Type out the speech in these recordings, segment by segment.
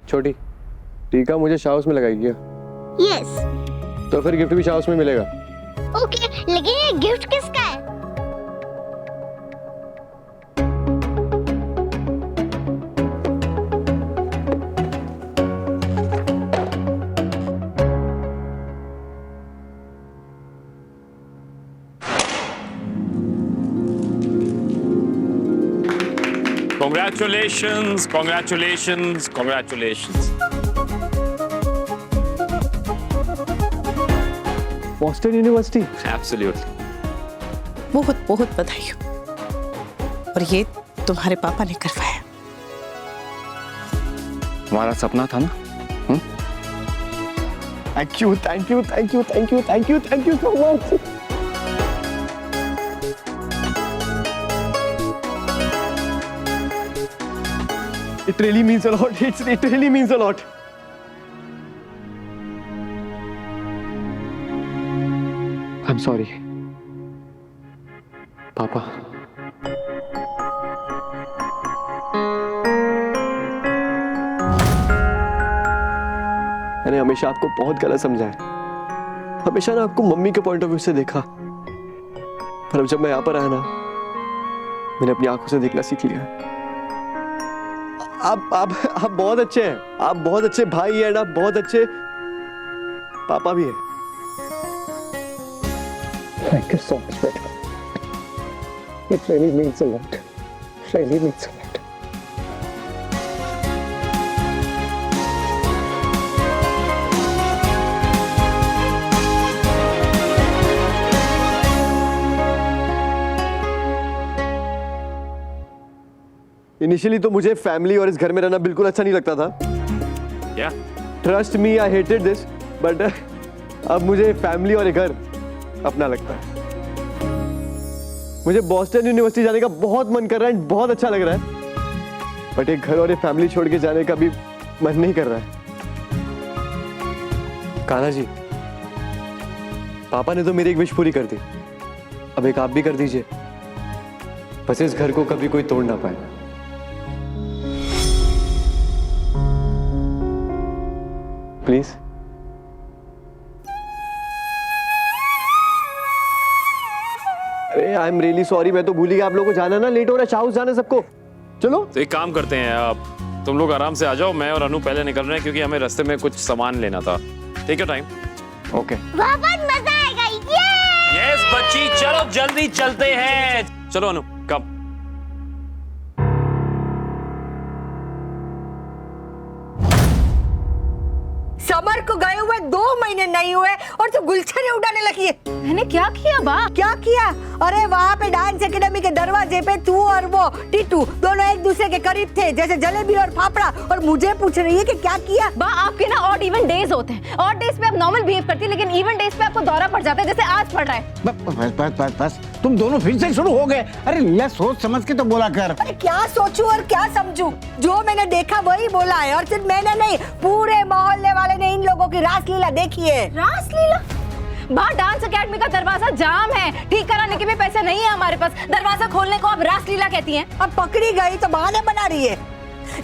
छोटी टीका मुझे शाउस में लगाई क्या? यस। तो फिर गिफ्ट भी शाउस में मिलेगा। ओके, लेकिन ये गिफ्ट किसका है? Congratulations, congratulations, congratulations. Boston university. Absolutely. बहुत बहुत बधाई हो। और ये तुम्हारे पापा ने करवाया। हमारा सपना था ना? Thank you, thank you, thank you, thank you, thank you, thank you so much. It really means a lot. It really means a lot. I'm sorry, पापा। मैंने हमेशा आपको बहुत गलत समझा है। हमेशा ना आपको मम्मी के पॉइंट ऑफ व्यू से देखा, पर अब जब मैं यहाँ पर आया ना, मैंने अपनी आंखों से देखना सीख लिया। आप बहुत अच्छे हैं। आप बहुत अच्छे भाई हैं, आप बहुत अच्छे पापा भी हैं। Thank you so much, बेटा। It really means a lot. Really means a lot. Initially तो मुझे फैमिली और इस घर में रहना बिल्कुल अच्छा नहीं लगता था। क्या? Trust me, I hated this, but अब मुझे फैमिली और ये घर अपना लगता है। मुझे बॉस्टन यूनिवर्सिटी जाने का बहुत मन कर रहा है, बहुत अच्छा लग रहा है, बट एक घर और एक फैमिली छोड़ के जाने का भी मन नहीं कर रहा है। कान्हा जी, पापा ने तो मेरी एक विश पूरी कर दी, अब एक आप भी कर दीजिए, बस इस घर को कभी कोई तोड़ ना पाए। प्लीज। अरे आई एम रियली सॉरी, मैं तो भूल ही गया। आप लोगों को जाना ना, लेट हो रहा है, शाउस जाना सबको। चलो तो एक काम करते हैं, आप तुम लोग आराम से आ जाओ, मैं और अनु पहले निकल रहे हैं क्योंकि हमें रास्ते में कुछ सामान लेना था। ठीक है टाइम? ओके। बहुत मजा आएगा। ये यस बच्ची, चलो जल्दी चलते हैं। चलो अनु, कम। समर को गए हुए 2 महीने नहीं हुए और तू गुलछने उड़ाने लगी है। मैंने क्या किया बा? क्या किया? अरे वहाँ पे डांस एकेडमी के दरवाजे पे तू और वो टीटू दोनों एक दूसरे के करीब थे, जैसे जलेबी और फाफड़ा, और मुझे पूछ रही है कि क्या किया? बा आपके ना ऑड इवन डेज होते हैं। ऑड डेज पे आप नॉर्मल बिहेव करती है, लेकिन इवन डेज पे आपको दौरा पड़ जाता है, जैसे आज पड़ रहा है। बस बस बस बस, तुम दोनों फिर से शुरू हो गए। अरे लीला, सोच समझ के तो बोला कर। अरे क्या सोचूं और क्या समझूं? जो मैंने देखा वही बोला है, और सिर्फ मैंने नहीं, पूरे मोहल्ले वाले ने इन लोगों की रासलीला देखी है। रासलीला? बा डांस एकेडमी का दरवाजा जाम है, ठीक कराने के भी पैसे नहीं है हमारे पास, दरवाजा खोलने को आप रासलीला कहती हैं? अब पकड़ी गई तो बहाने बना रही है।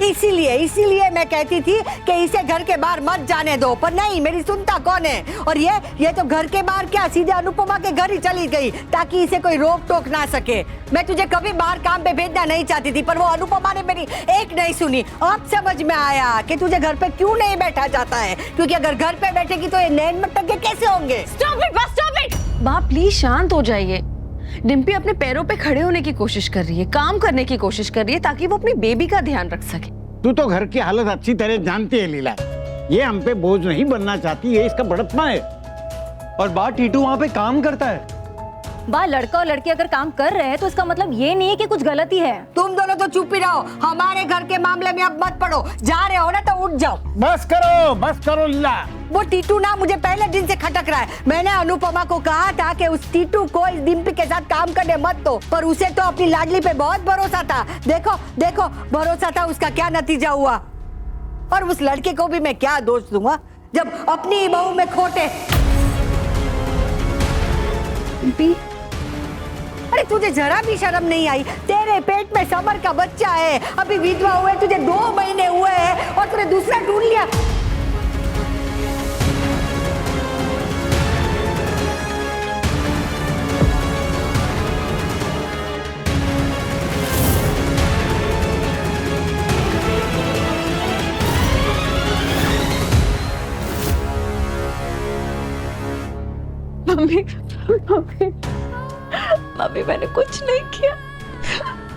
इसीलिए मैं कहती थी कि इसे घर के बाहर मत जाने दो, पर नहीं, मेरी सुनता कौन है? और ये तो घर के बाहर क्या, सीधे अनुपमा के घर ही चली गई ताकि इसे कोई रोक टोक ना सके। मैं तुझे कभी बाहर काम पे भेजना नहीं चाहती थी, पर वो अनुपमा ने मेरी एक नहीं सुनी। अब समझ में आया कि तुझे घर पे क्यों नहीं बैठा जाता है, क्योंकि अगर घर पे बैठेगी तो ये नैन मटके कैसे होंगे? Stop it, bus stop it. बा प्लीज शांत हो जाइए। डिम्पी अपने पैरों पे खड़े होने की कोशिश कर रही है, काम करने की कोशिश कर रही है, ताकि वो अपनी बेबी का ध्यान रख सके। तू तो घर की हालत अच्छी तरह जानती है लीला, ये हम पे बोझ नहीं बनना चाहती, ये इसका बड़प्पा है। और बात टीटू वहाँ पे काम करता है। बा लड़का और लड़की अगर काम कर रहे हैं तो इसका मतलब ये नहीं है कि कुछ गलती है। तुम दोनों तो चुप ही रहो, हमारे घर के मामले में अब मत पड़ो। जा रहे हो ना तो उठ जाओ। बस करो लीला। वो टीटू ना मुझे पहले दिन से खटक रहा है। मैंने अनुपमा को कहा था कि उस टीटू को इस डिम्पी के साथ काम करने मत दो, पर उसे तो अपनी लाडली पे बहुत भरोसा था। देखो भरोसा था, उसका क्या नतीजा हुआ। और उस लड़के को भी मैं क्या दोष दूंगा जब अपनी बहू में खोटे। डिम्पी, अरे तुझे जरा भी शर्म नहीं आई? तेरे पेट में समर का बच्चा है, अभी विधवा हुए तुझे 2 महीने हुए हैं और तूने दूसरा ढूंढ क्या? मम्मी मम्मी मम्मी मैंने कुछ नहीं किया,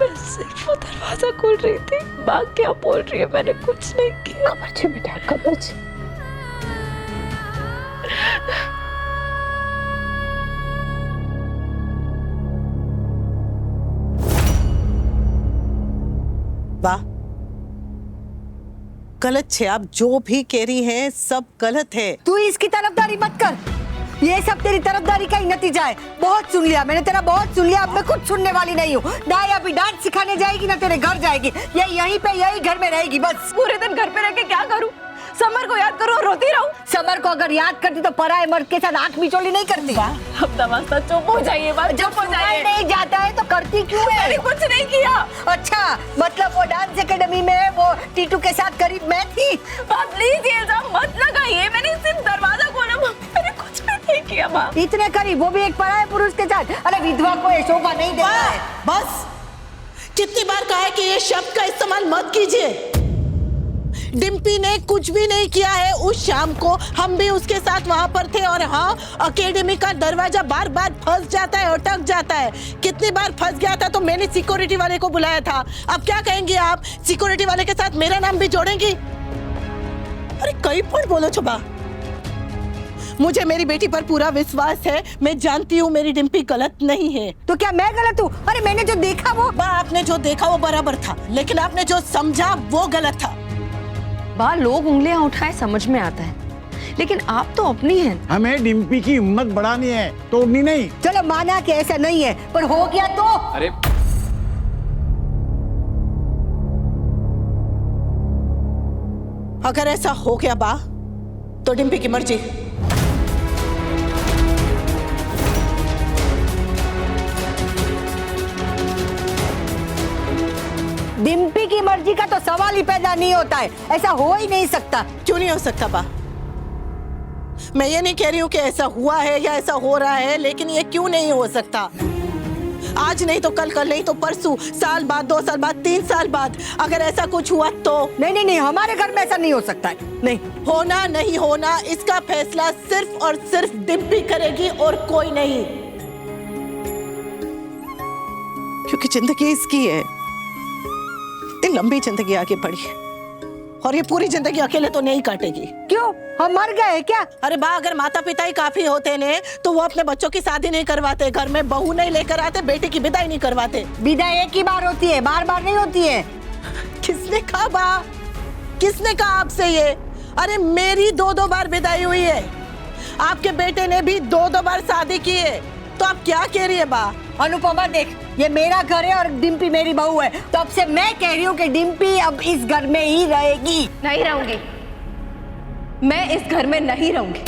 मैं सिर्फ वो दरवाजा खोल रही थी। माँ क्या बोल रही है, मैंने कुछ नहीं किया। कमर छे बेटा, कमर छे। वाह, गलत है। आप जो भी कह रही हैं सब गलत है। तू इसकी तरफदारी मत कर, ये सब तेरी तरफदारी का ही नतीजा है। बहुत सुन लिया मैंने तेरा, बहुत सुन लिया। अब मैं कुछ सुनने वाली नहीं हूँ। ना ये अभी डांस सिखाने जाएगी ना तेरे घर जाएगी, ये यहीं पे यही घर में रहेगी बस। पूरे दिन घर पे रह के क्या करूँ? समर को याद करूँ और रोती रहूँ? समर को अगर याद करती तो पराए मर्द के साथ आंख मिचोली नहीं करती। अब दमास्ता चुप हो जाइए, बात जब चुप हो जाइए। नहीं जाता है तो करती क्यों है? मैंने कुछ नहीं किया। अच्छा, मतलब वो डांस एकेडमी में वो टीटू के साथ करीब मैं थी। प्लीज ये इल्जाम मत लगाइए, मैंने सिर्फ दरवाजा खोला, मैंने कुछ भी नहीं किया। माँ इतने करीब, वो भी एक पराए पुरुष के साथ। अरे विधवा को ये शोभा नहीं देता है। बस, कितनी बार कहा है कि ये शब्द का इस्तेमाल मत कीजिए। डिम्पी ने कुछ भी नहीं किया है। उस शाम को हम भी उसके साथ वहां पर थे और हाँ, एकेडमी का दरवाजा बार बार फंस जाता है, अटक जाता है। कितनी बार फंस गया था तो मैंने सिक्योरिटी वाले को बुलाया था। अब क्या कहेंगे आप? सिक्योरिटी वाले के साथ मेरा नाम भी जोड़ेंगी? अरे कई पण बोलो छोबा। मुझे मेरी बेटी पर पूरा विश्वास है। मैं जानती हूँ मेरी डिम्पी गलत नहीं है। तो क्या मैं गलत हूँ? अरे मैंने जो देखा वो आपने जो देखा वो बराबर था, लेकिन आपने जो समझा वो गलत था। बा, लोग उंगलियां उठाए समझ में आता है, लेकिन आप तो अपनी हैं। हमें डिम्पी की हिम्मत बढ़ानी है, तोड़नी नहीं। चलो माना कि ऐसा नहीं है, पर हो गया तो। अरे अगर ऐसा हो गया बा तो डिम्पी की मर्जी। डिम्पी की मर्जी का तो सवाल ही पैदा नहीं होता है। ऐसा हो ही नहीं सकता। क्यों नहीं हो सकता बा? मैं ये नहीं कह रही हूँ कि ऐसा हुआ है या ऐसा हो रहा है, लेकिन ये क्यों नहीं हो सकता? आज नहीं तो कल, कल नहीं तो परसों, साल बाद, 2 साल बाद, 3 साल बाद अगर ऐसा कुछ हुआ तो? नहीं, हमारे घर में ऐसा नहीं हो सकता है। नहीं होना नहीं होना, इसका फैसला सिर्फ और सिर्फ डिम्पी करेगी और कोई नहीं। क्योंकि जिंदगी इसकी है, इतनी लंबी जिंदगी आगे बढ़ी है और ये पूरी जिंदगी अकेले तो नहीं काटेगी। क्यों, हम मर गए क्या? अरे बा, अगर माता पिता ही काफी होते ने तो वो अपने बच्चों की शादी नहीं करवाते, घर में बहू नहीं लेकर आते, बेटी की विदाई नहीं करवाते। विदाई एक ही बार होती है, बार बार नहीं होती है। किसने कहा बा? किसने कहा आपसे ये? अरे मेरी 2-2 बार विदाई हुई है, आपके बेटे ने भी 2-2 बार शादी की है, तो आप क्या कह रही है बा? अनुपमा देख, ये मेरा घर है और डिम्पी मेरी बहू है, तो अब से मैं कह रही हूँ कि डिम्पी अब इस घर में ही रहेगी। नहीं रहूंगी, मैं इस घर में नहीं रहूंगी।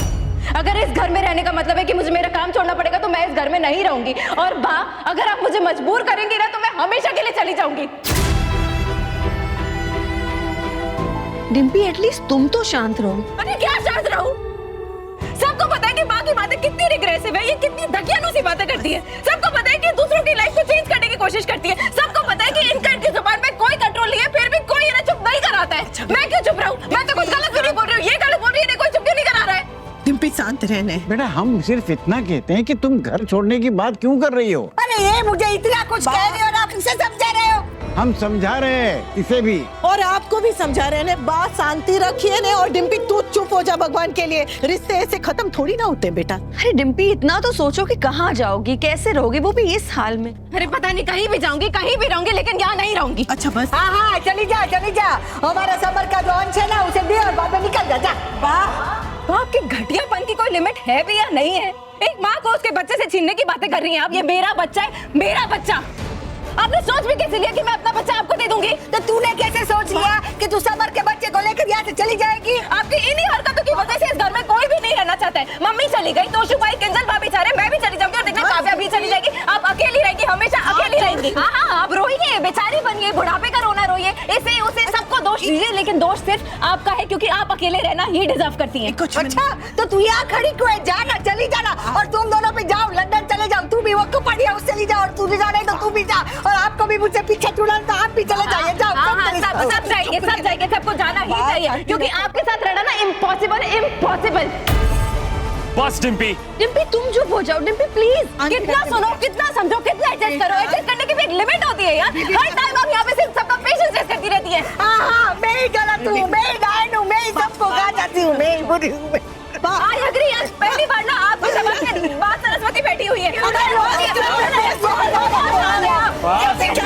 अगर इस घर में रहने का मतलब है कि मुझे मेरा काम छोड़ना पड़ेगा तो मैं इस घर में नहीं रहूंगी। और बा, अगर आप मुझे मजबूर करेंगी ना तो मैं हमेशा के लिए चली जाऊंगी। डिम्पी, एटलीस्ट तुम तो शांत रहो। अरे क्या शांत रहूं? सबको पता है कि माँ की बातें कितनी रिग्रेसिव है, ये कितनी दकियानूसी बातें करती है। सबको पता है कि दूसरों की लाइफ को चेंज करने की कोशिश करती है। सबको पता है कि इनकी जुबान पे कोई कंट्रोल नहीं है, फिर भी कोई इन्हें चुप नहीं कराता है। मैं क्यों चुप रहूं? मैं तो कुछ गलत भी नहीं बोल रही हूँ, ये गलत बोल रही है, कोई चुप क्यों नहीं करा रहा है? डिम्पी शांत रहने। बेटा, हम सिर्फ इतना कहते हैं कि तुम घर छोड़ने की बात क्यों कर रही हो? अरे ये मुझे इतना कुछ कह रही हो और आप इसे समझा रहे हो? हम समझा रहे हैं इसे भी, और आपको भी समझा रहे हैं। बात शांति रखिए ने। और डिम्पी तू चुप हो जा, भगवान के लिए। रिश्ते ऐसे खत्म थोड़ी ना होते बेटा। अरे डिम्पी, इतना तो सोचो कि कहाँ जाओगी, कैसे रहोगी, वो भी इस हाल में। अरे पता नहीं, कहीं भी जाऊंगी, कहीं भी रहूंगी, लेकिन यहाँ नहीं रहूंगी। अच्छा बस। हाँ, चली जा। हमारा समर का जो अंश है ना, उसे दे और बाद में निकल जा। आपकी घटियापन की कोई लिमिट है भी या नहीं है? एक माँ को उसके बच्चे से छीनने की बातें कर रही हैं आप। ये मेरा बच्चा है, मेरा बच्चा। आपने सोच भी कैसे लिया कि मैं अपना बच्चा आपको दे दूंगी? तो तूने कैसे सोच लिया कि तू समर के बच्चे को लेकर यहाँ से चली जाएगी? आपकी इन्हीं हरकतों की वजह से इस घर में कोई भी नहीं रहना चाहता है। मम्मी चली गई, तोशु भाई, किंजल भाभी जा रहे, मैं भी चली जाऊंगी और देखना काव्या भी चली जाएगी। आप अकेली रहेंगी, हमेशा अकेली रहेंगी। हाँ, आप रोइए, बेचारी बनिए, बुढ़ापे का रोना रोइए, इसे उसे सबको दोष दोष दीजिए, लेकिन दोष सिर्फ आपका है क्योंकि आप अकेले रहना ही डिजर्व करती हैं। अच्छा तो तू यहाँ खड़ी क्यों है? जाना, चली जाना, और तुम दोनों भी जाओ, लंदन चले जाओ। तू भी वो कपड़ी हाउस चली जाओ, और तू भी जा रही तो तू भी जा, और आपको भी मुझसे पीछे छुड़ाना तो आप भी चले जाइए। जाओ सब जाइए, सबको जाना ही चाहिए क्योंकि आपके साथ रहना ना इम्पॉसिबल। बस डिम्पी, डिम्पी तुम चुप हो जाओ। डिम्पी प्लीज, कितना सुनो, कितना समझो, कितना एडजस्ट करो। एडजस्ट करने की भी एक लिमिट होती है यार। हर टाइम आप यहाँ पे सिर्फ सबका पेशेंस टेस्ट करती रहती है। हाँ, मैं ही गलत हूँ, मैं ही डायन हूँ, मैं ही सबको गा जाती हूँ, मैं ही बुरी हूँ। आई एग्री, आज पहली बार ना आपकी जबान के बाद सरस्वती बैठी हुई है। क्या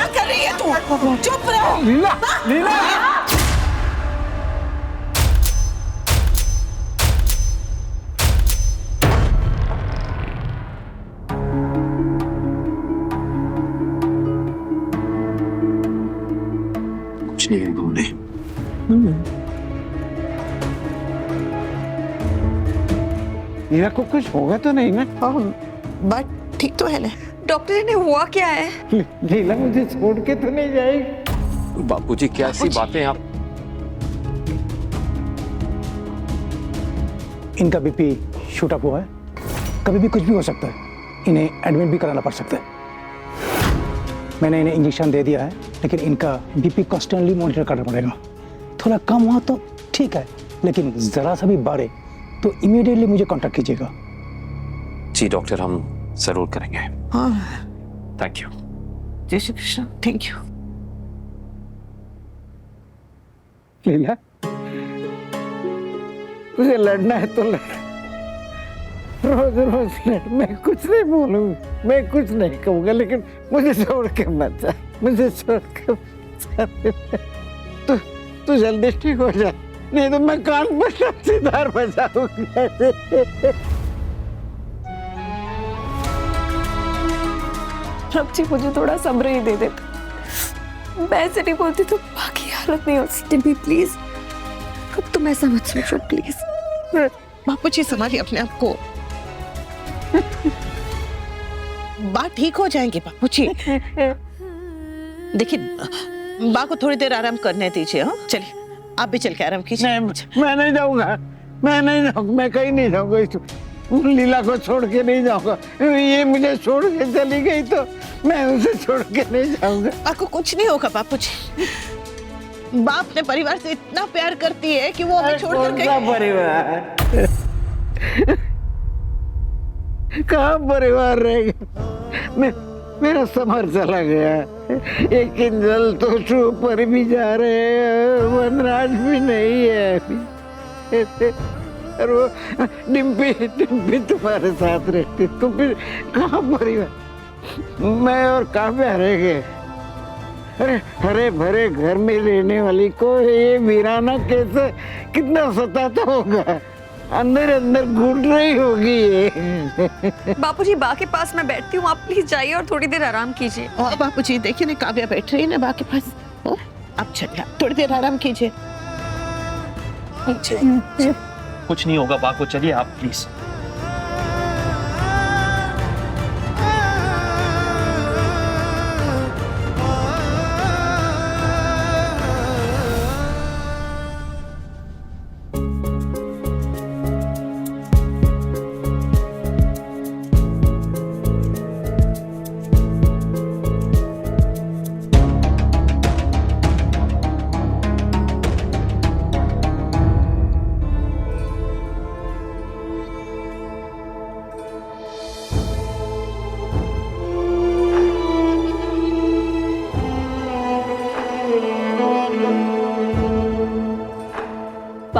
कर रही है तू? चुप रहो। लीला, लीला। कुछ नहीं है बोले। लीला को कुछ होगा तो नहीं ना? बट ठीक तो है ना? डॉक्टर ने हुआ क्या है? लीला मुझे छोड़ के तो नहीं जाएगी? बापूजी क्या ऐसी बातें आप? इनका बीपी शूट अप हुआ है, कभी भी कुछ भी हो सकता है, इन्हें एडमिट भी कराना पड़ सकता है। मैंने इन्हें इंजेक्शन दे दिया है, लेकिन इनका बीपी कॉन्स्टेंटली मॉनिटर करना पड़ेगा। थोड़ा कम हुआ तो ठीक है, लेकिन जरा सा भी बढ़े तो इमीडिएटली मुझे कांटेक्ट कीजिएगा। जी डॉक्टर, हम जरूर करेंगे। हाँ, थैंक यू। जय श्री कृष्ण। Thank you. लीला, तुझे लड़ना है तो लड़, रोज रोज लड़। मैं कुछ नहीं बोलूंगा, मैं कुछ नहीं कहूंगा, लेकिन मुझे छोड़ के मत जा, मुझे छोड़ के मत जा। तू जल्दी ठीक हो जा, नहीं तो मैं कान पर सीधार बजाऊंगा। रब जी मुझे थोड़ा सब्र ही दे देते। मैं ऐसे नहीं बोलती तो बाकी हालत नहीं होती। डिम्पी प्लीज, अब तुम ऐसा मत सोचो प्लीज। बापूजी संभालिए अपने आप को। बात ठीक हो जाएंगे बापूजी। देखिए बा को थोड़ी देर आराम करने दीजिए। हाँ चलिए, आप भी चल के आराम कीजिए। मैं नहीं जाऊंगा, मैं नहीं जाऊंगा, मैं कहीं नहीं जाऊंगा। लीला को छोड़ के नहीं जाऊंगा। ये मुझे छोड़ के चली गई तो मैं उसे छोड़ के नहीं जाऊंगा। आपको कुछ नहीं होगा बापूजी। बाप अपने परिवार से इतना प्यार करती है कि वो हमें छोड़कर गई। परिवार कहाँ परिवार रहेगा? मेरा समर चला गया, एक इंजल तो शो पर भी जा रहे हैं, वनराज भी नहीं है अभी। और वो डिम्पी तुम्हारे साथ रहती, तो फिर कहाँ परिवार? मैं और काव्या रह गए। अरे हरे भरे घर में रहने वाली को ये वीराना कैसे, कितना सताता होगा, अंदर अंदर घुट रही होगी ये। बापूजी बा के पास मैं बैठती हूँ, आप प्लीज जाइए और थोड़ी देर आराम कीजिए। और बापूजी देखिए ना, काव्या बैठ रही है ना बा के पास। आप चलिए, थोड़ी देर आराम कीजिए। कुछ नहीं होगा बा को, चलिए आप प्लीज।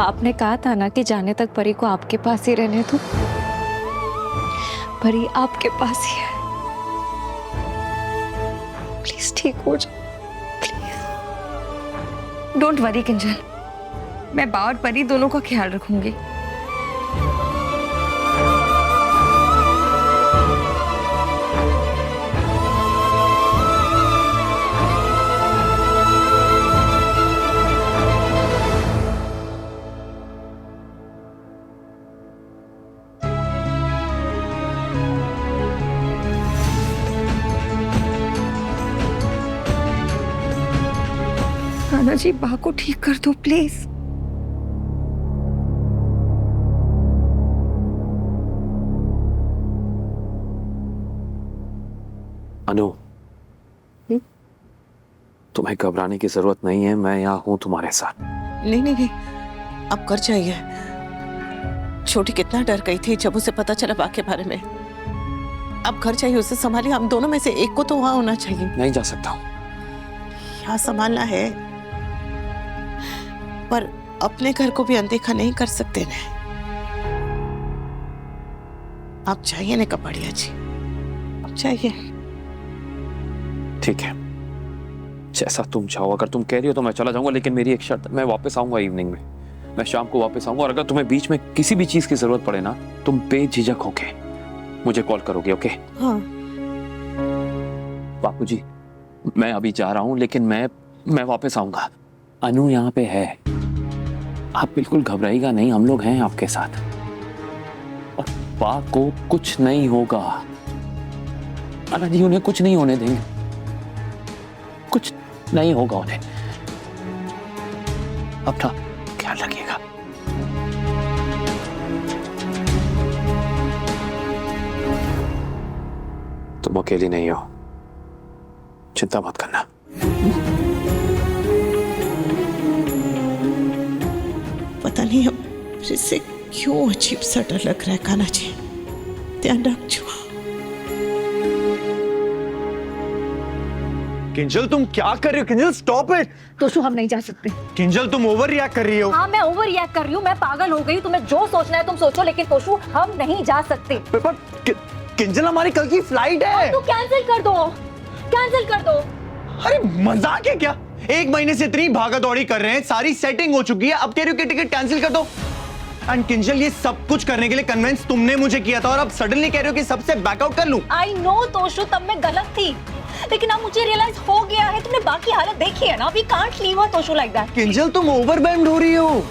आपने कहा था ना कि जाने तक परी को आपके पास ही रहने दो। परी आपके पास ही है, प्लीज ठीक हो जाओ प्लीज। डोंट वरी किंजल, मैं बा और परी दोनों का ख्याल रखूंगी। नाना जी बा को ठीक कर दो प्लीज। अनु, तुम्हें घबराने की जरूरत नहीं है, मैं यहाँ हूं तुम्हारे साथ। नहीं नहीं नहीं, अब कर जाइए। छोटी कितना डर गई थी जब उसे पता चला बा के बारे में। अब घर जाइए, उसे संभालिए। हम दोनों में से एक को तो वहां होना चाहिए। नहीं जा सकता हूँ। यहाँ संभालना है, पर अपने घर को भी अनदेखा नहीं कर सकते ना। आप जाइए ना कपाड़िया जी, आप जाइए। ठीक है, जैसा तुम चाहो। अगर तुम कह रही हो तो मैं चला जाऊंगा, लेकिन मेरी एक शर्त, मैं वापस आऊंगा इवनिंग में। मैं शाम को वापस आऊंगा, और अगर तुम्हें बीच में किसी भी चीज की जरूरत पड़े ना, तुम बेझिझक होके मुझे कॉल करोगे, ओके? हाँ। बापूजी, मैं अभी जा रहा हूं, लेकिन मैं वापस आऊंगा। अनु यहाँ पे है, आप बिल्कुल घबराइएगा नहीं, हम लोग हैं आपके साथ। और बा को कुछ नहीं होगा। अना जी उन्हें कुछ नहीं होने देंगे, कुछ नहीं होगा उन्हें। अपना ख्याल रखिएगा। तुम अकेली नहीं हो, चिंता मत करना। पता नहीं अब इससे क्यों अजीब सा डर लग रहा है। कान्हा जी, ध्यान रखो। किंजल तुम क्या कर रही हो? Kinjal stop it. तोशु हम नहीं जा सकते। किंजल तुम ओवर रिएक्ट कर रही हो। हाँ मैं ओवर रिएक्ट कर रही हूँ, मैं पागल हो गई। तुम्हें जो सोचना है तुम सोचो, लेकिन तोशु हम नहीं जा सकते। पर किंजल हमारी कल की फ्लाइट है। तो कैंसिल कर दो, कैंसिल कर दो। अरे मजाक है क्या? एक महीने से इतनी भागा दौड़ी कर रहे हैं, सारी सेटिंग हो चुकी है, अब कह रही हो कि टिकट कैंसिल कर दो। एंड किंजल ये सब कुछ करने के लिए कन्विंस तुमने मुझे किया था, और अब सडनली कह रहे हो कि सबसे बैकआउट कर लूं। आई नो तोशु, तब मैं गलत थी, लेकिन अब मुझे रियलाइज हो गया है। तुमने बाकी हालत देखी है ना, we can't leave a Toshu like that. Kinjal तुम ओवरवेल्म्ड हो रही हो,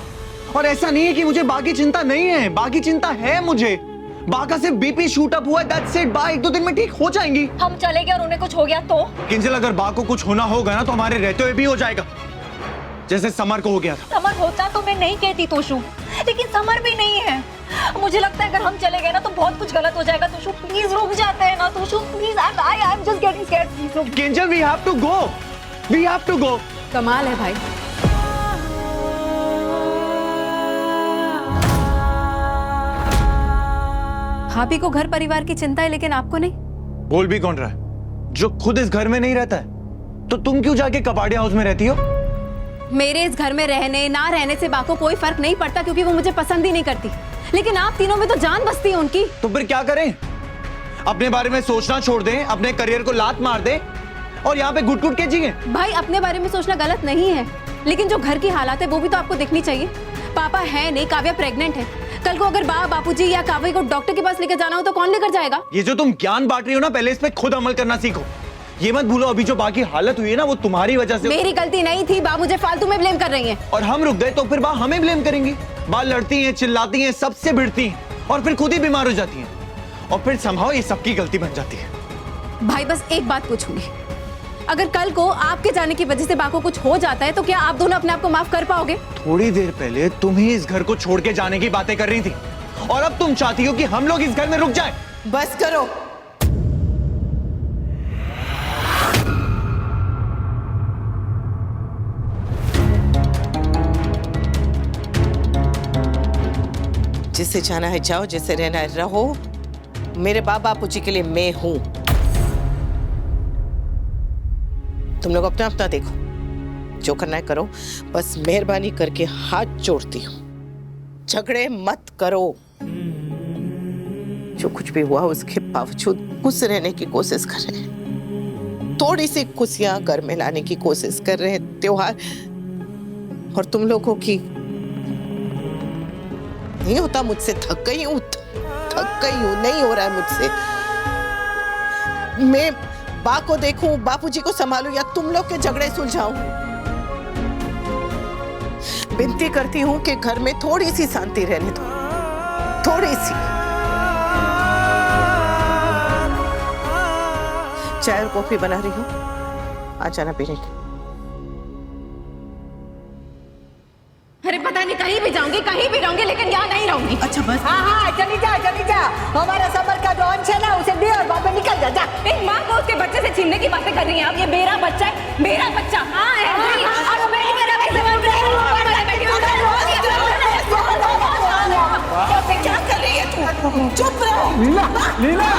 और ऐसा नहीं है कि मुझे बाकी चिंता नहीं है, बाकी चिंता है मुझे। बा का सिर्फ बीपी शूट अप हुआ है, दैट्स इट। बा 1-2 दिन में ठीक हो जाएंगी। हम चले गए और उन्हें कुछ हो गया तो? किंजल अगर बा को कुछ होना होगा ना, तो हमारे रहते हुए भी हो जाएगा, जैसे समर को हो गया था। समर होता तो मैं नहीं कहती तोशु, लेकिन समर भी नहीं है। मुझे लगता है अगर हम चले गए ना तो बहुत कुछ गलत हो जाएगा। तोशु प्लीज रुक जाते हैं ना Toshu, please. I am just getting scared, please रुक। Kinjal we have to go, we have to go. कमाल है भाई। भाभी को घर परिवार की चिंता है, लेकिन आपको नहीं। बोल भी कौन रहा है? जो खुद इस घर में नहीं रहता है, तो तुम क्यों जाके कपाड़िया हाउस में रहती हो? मेरे इस घर में रहने ना रहने से बा को कोई फर्क नहीं पड़ता, क्योंकि वो मुझे पसंद ही नहीं करती। लेकिन आप तीनों में तो जान बसती है उनकी। तो फिर क्या करें? अपने बारे में सोचना छोड़ दें, अपने करियर को लात मार दें, और यहाँ पे घुट-घुट के जिए? भाई अपने बारे में सोचना गलत नहीं है, लेकिन जो घर की हालात है वो भी तो आपको देखनी चाहिए। पापा है नहीं, काव्या प्रेग्नेंट है। कल को अगर बापूजी या काव्या को डॉक्टर के पास लेकर जाना हो तो कौन लेकर जाएगा? ये जो तुम ज्ञान बांट रही हो ना, पहले इस पे खुद अमल करना सीखो। ये मत भूलो, अभी जो बाकी हालत हुई है ना, वो तुम्हारी वजह से। मेरी गलती नहीं थी, बा मुझे फालतू में ब्लेम कर रही हैं। और हम रुक गए तो फिर बा हमें ब्लेम करेंगी। बा लड़ती हैं, चिल्लाती हैं, सबसे भिड़ती हैं, और फिर खुद ही बीमार हो जाती हैं, और फिर संभव ये सबकी गलती बन जाती है। भाई बस एक बात पूछूंगी, अगर कल को आपके जाने की वजह से बा को कुछ हो जाता है तो क्या आप दोनों अपने आप को माफ कर पाओगे? थोड़ी देर पहले तुम ही इस घर को छोड़ के जाने की बातें कर रही थी, और अब तुम चाहती हो कि हम लोग इस घर में रुक जाएं। बस करो। जिसे जाना है जाओ, जिसे रहना है रहो। मेरे बापूजी के लिए मैं हूं। तुम लोग अपना अपना देखो, जो करना है करो। बस मेहरबानी करके हाथ जोड़ती हूं, झगड़े मत करो। जो कुछ भी हुआ उसके बावजूद खुश रहने की कोशिश कर रहे हैं, थोड़ी सी खुशियां घर में लाने की कोशिश कर रहे हैं त्योहार। और तुम लोगों की नहीं होता मुझसे, थक गई हूं, नहीं हो रहा है मुझसे। मैं बा को देखूं, बापूजी को संभालूं, या तुम लोग के झगड़े सुलझाऊं? विनती करती हूं कि घर में थोड़ी सी शांति रहने दो, थोड़ी सी। चाय और कॉफी बना रही हूं, आ जाना पीने की। जाऊंगी लेकिन यहाँ नहीं रहूंगी। अच्छा बस हाँ हाँ चली जा हमारा समर का जो अंश है ना उसे दे और बाद में निकल जा। एक माँ को उसके बच्चे से छीनने की बातें कर रही हैं आप। ये मेरा बच्चा है, मेरा बच्चा। हाँ है क्या कर रही है तू? चुप रहो। लीला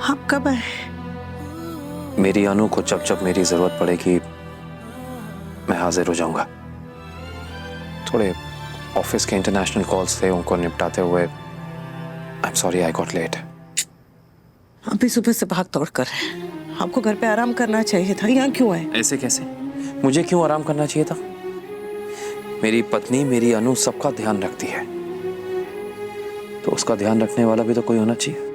आप कब आए? मेरी अनु को जब जब मेरी जरूरत पड़ेगी मैं हाजिर हो जाऊंगा। थोड़े ऑफिस के इंटरनेशनल कॉल्स थे, उनको निपटाते हुए I am sorry I got late. अभी सुबह से भाग दौड़ कर रहे हैं, आपको घर पे आराम करना चाहिए था। यहाँ क्यों आए? ऐसे कैसे? मुझे क्यों आराम करना चाहिए था? मेरी पत्नी मेरी अनु सबका ध्यान रखती है, तो उसका ध्यान रखने वाला भी तो कोई होना चाहिए।